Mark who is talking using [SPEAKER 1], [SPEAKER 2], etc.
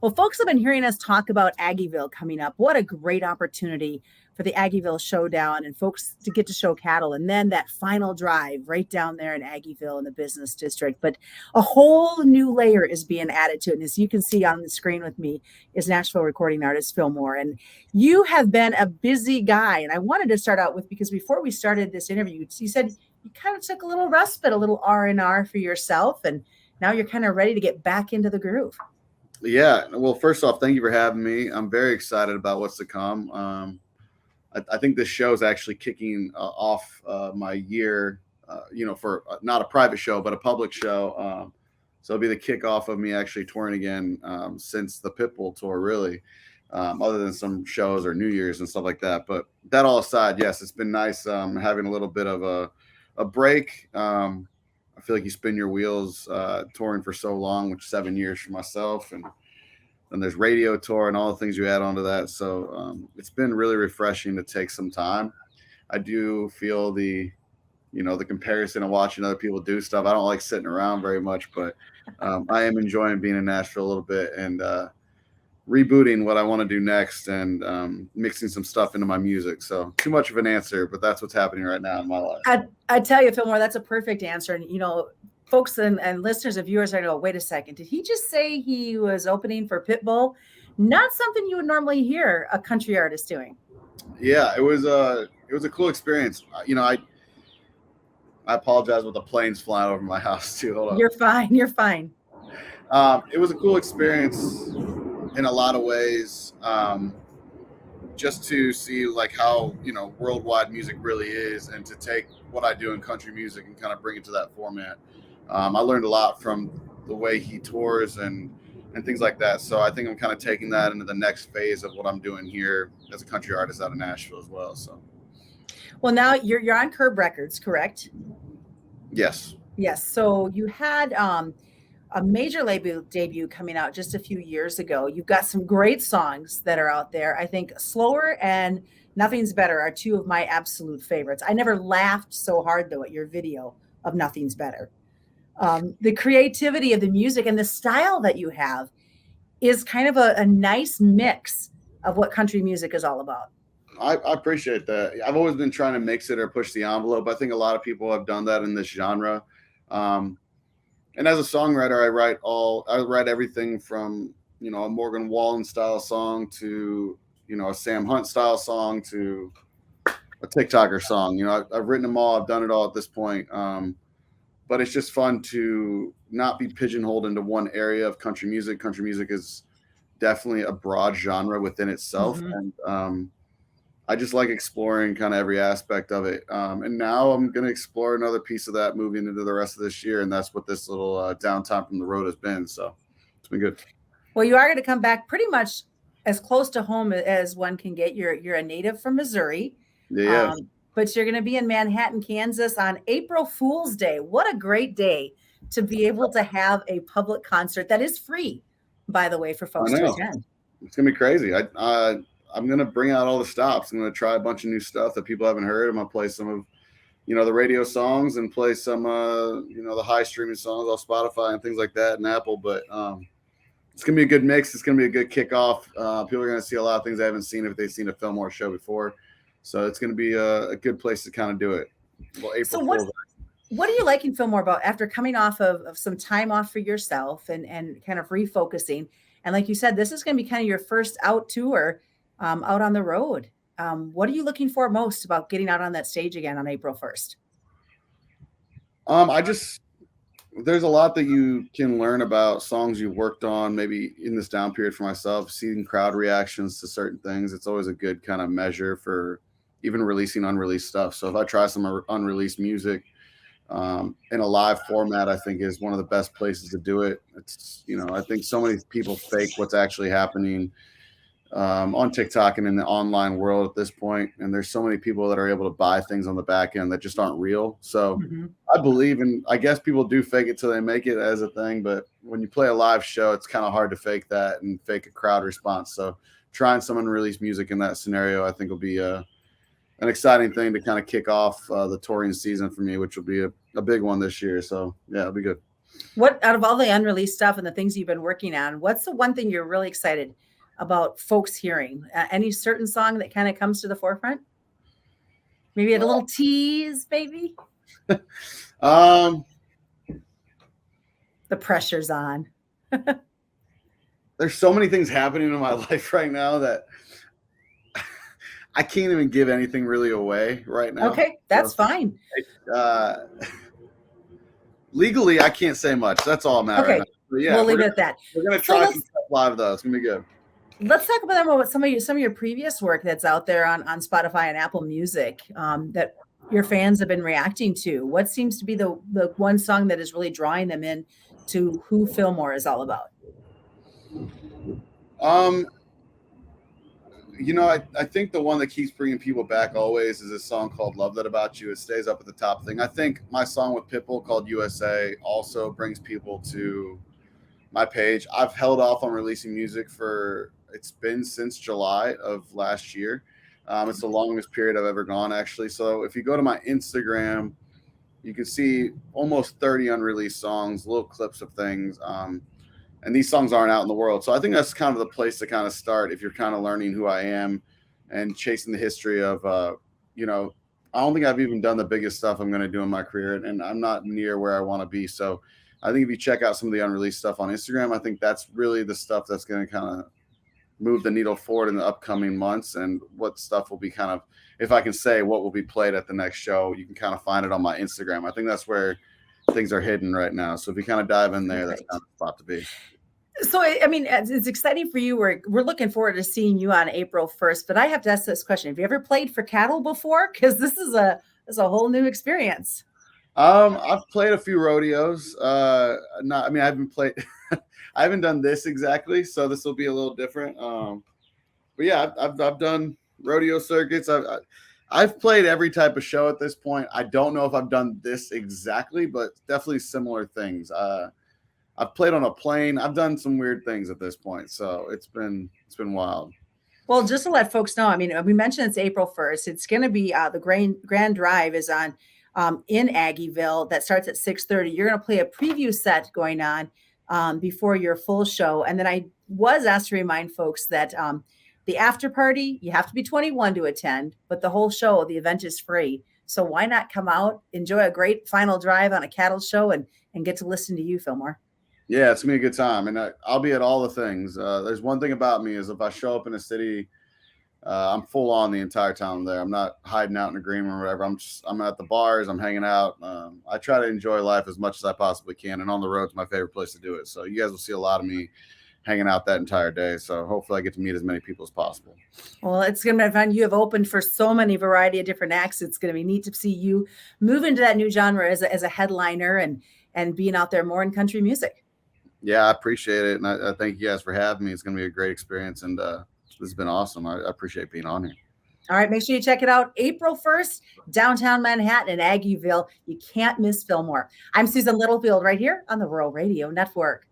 [SPEAKER 1] Well, folks have been hearing us talk about Aggieville coming up. What a great opportunity for the Aggieville Showdown and folks to get to show cattle. And then that final drive right down there in Aggieville in the business district. But a whole new layer is being added to it. And as you can see on the screen with me is Nashville recording artist Filmore. And you have been a busy guy. And I wanted to start out with, because before we started this interview, you said you kind of took a little respite, a little R&R for yourself. And now you're kind of ready to get back into the groove.
[SPEAKER 2] Yeah. Well, first off, thank you for having me. I'm very excited about what's to come. I think this show is actually kicking off my year, for not a private show, but a public show. So it'll be the kickoff of me actually touring again since the Pitbull tour, really, other than some shows or New Year's and stuff like that. But that all aside, yes, it's been nice having a little bit of a break. I feel like you spin your wheels touring for so long, which is 7 years for myself. And then there's radio tour and all the things you add onto that. So it's been really refreshing to take some time. I do feel the comparison of watching other people do stuff. I don't like sitting around very much, but I am enjoying being in Nashville a little bit and rebooting what I want to do next and mixing some stuff into my music. So too much of an answer, but that's what's happening right now in my life.
[SPEAKER 1] I tell you, Filmore, that's a perfect answer. And, folks and listeners and viewers are going to go, wait a second, did he just say he was opening for Pitbull? Not something you would normally hear a country artist doing.
[SPEAKER 2] Yeah, it was a cool experience. I apologize with the planes flying over my house too. Hold on.
[SPEAKER 1] You're fine. You're fine.
[SPEAKER 2] It was a cool experience in a lot of ways. Just to see like how, worldwide music really is, and to take what I do in country music and kind of bring it to that format. I learned a lot from the way he tours and things like that. So I think I'm kind of taking that into the next phase of what I'm doing here as a country artist out of Nashville as well. So,
[SPEAKER 1] well, now you're on Curb Records, correct?
[SPEAKER 2] Yes.
[SPEAKER 1] Yes. So you had a major label debut coming out just a few years ago. You've got some great songs that are out there. I think Slower and Nothing's Better are two of my absolute favorites. I never laughed so hard, though, at your video of Nothing's Better. The creativity of the music and the style that you have is kind of a nice mix of what country music is all about.
[SPEAKER 2] I appreciate that. I've always been trying to mix it or push the envelope. I think a lot of people have done that in this genre. And as a songwriter, I write everything from, a Morgan Wallen style song to, a Sam Hunt style song to a TikToker song. I've written them all. I've done it all at this point. But it's just fun to not be pigeonholed into one area of country music. Country music is definitely a broad genre within itself. Mm-hmm. And I just like exploring kind of every aspect of it. And now I'm going to explore another piece of that moving into the rest of this year. And that's what this little downtime from the road has been. So it's been good.
[SPEAKER 1] Well, you are going to come back pretty much as close to home as one can get. You're a native from Missouri.
[SPEAKER 2] Yeah.
[SPEAKER 1] But you're going to be in Manhattan, Kansas on April Fool's Day. What a great day to be able to have a public concert that is free, by the way, for folks to attend.
[SPEAKER 2] It's going to be crazy. I'm going to bring out all the stops. I'm going to try a bunch of new stuff that people haven't heard. I'm going to play some of, the radio songs and play some, the high streaming songs on Spotify and things like that and Apple. But it's going to be a good mix. It's going to be a good kickoff. People are going to see a lot of things they haven't seen if they've seen a Filmore show before. So it's going to be a good place to kind of do it. Well, April.
[SPEAKER 1] So what are you liking Filmore about after coming off of some time off for yourself and kind of refocusing? And like you said, this is going to be kind of your first out tour out on the road. What are you looking for most about getting out on that stage again on April 1st?
[SPEAKER 2] There's a lot that you can learn about songs you've worked on, maybe in this down period for myself, seeing crowd reactions to certain things. It's always a good kind of measure for even releasing unreleased stuff. So if I try some unreleased music in a live format, I think is one of the best places to do it. It's, I think so many people fake what's actually happening on TikTok and in the online world at this point. And there's so many people that are able to buy things on the back end that just aren't real. So I believe I guess people do fake it till they make it as a thing. But when you play a live show, it's kind of hard to fake that and fake a crowd response. So trying some unreleased music in that scenario, I think will be an exciting thing to kind of kick off the touring season for me, which will be a big one this year. So yeah, it'll be good.
[SPEAKER 1] What out of all the unreleased stuff and the things you've been working on, what's the one thing you're really excited about folks hearing? Any certain song that kind of comes to the forefront? Maybe a little tease, maybe.
[SPEAKER 2] Um,
[SPEAKER 1] The pressure's on.
[SPEAKER 2] there's so many things happening in my life right now that I can't even give anything really away right now.
[SPEAKER 1] Okay, that's fine.
[SPEAKER 2] Legally, I can't say much. That's all I'm at right now. But yeah,
[SPEAKER 1] we'll leave it at that.
[SPEAKER 2] We're gonna try some stuff live though. It's gonna be good.
[SPEAKER 1] Let's talk about some of your previous work that's out there on Spotify and Apple Music that your fans have been reacting to. What seems to be the one song that is really drawing them in to who Filmore is all about?
[SPEAKER 2] I think the one that keeps bringing people back always is a song called Love That About You. It stays up at the top thing. I think my song with Pitbull called USA also brings people to my page. I've held off on releasing music it's been since July of last year. It's the longest period I've ever gone, actually. So if you go to my Instagram, you can see almost 30 unreleased songs, little clips of things. And these songs aren't out in the world. So I think that's kind of the place to kind of start if you're kind of learning who I am and chasing the history of, I don't think I've even done the biggest stuff I'm going to do in my career, and I'm not near where I want to be. So I think if you check out some of the unreleased stuff on Instagram, I think that's really the stuff that's going to kind of move the needle forward in the upcoming months, and what stuff will be kind of, if I can say what will be played at the next show, you can kind of find it on my Instagram. I think that's where things are hidden right now. So if you kind of dive in there, that's kind of the spot to be.
[SPEAKER 1] So, I mean, it's exciting for you. We're looking forward to seeing you on April 1st, but I have to ask this question. Have you ever played for cattle before? Because this is a whole new experience.
[SPEAKER 2] I've played a few rodeos. I haven't done this exactly, so this will be a little different. But yeah, I've done rodeo circuits. I've played every type of show at this point. I don't know if I've done this exactly, but definitely similar things. I've played on a plane. I've done some weird things at this point, so it's been wild.
[SPEAKER 1] Well, just to let folks know, I mean, we mentioned it's April 1st. It's going to be the Grand Drive is on in Aggieville. That starts at 6:30. You're going to play a preview set going on before your full show. And then I was asked to remind folks that the after party, you have to be 21 to attend, but the whole show, the event is free. So why not come out, enjoy a great final drive on a cattle show, and get to listen to you, Filmore.
[SPEAKER 2] Yeah, it's gonna be a good time, and I'll be at all the things. There's one thing about me is if I show up in a city, I'm full on the entire time there. I'm not hiding out in a green room or whatever. I'm at the bars. I'm hanging out. I try to enjoy life as much as I possibly can, and on the road's my favorite place to do it. So you guys will see a lot of me hanging out that entire day. So hopefully I get to meet as many people as possible.
[SPEAKER 1] Well, it's going to be fun. You have opened for so many variety of different acts. It's going to be neat to see you move into that new genre as a headliner and being out there more in country music.
[SPEAKER 2] Yeah, I appreciate it. And I thank you guys for having me. It's going to be a great experience. And this has been awesome. I appreciate being on here.
[SPEAKER 1] All right. Make sure you check it out. April 1st, downtown Manhattan in Aggieville. You can't miss Filmore. I'm Susan Littlefield right here on the Rural Radio Network.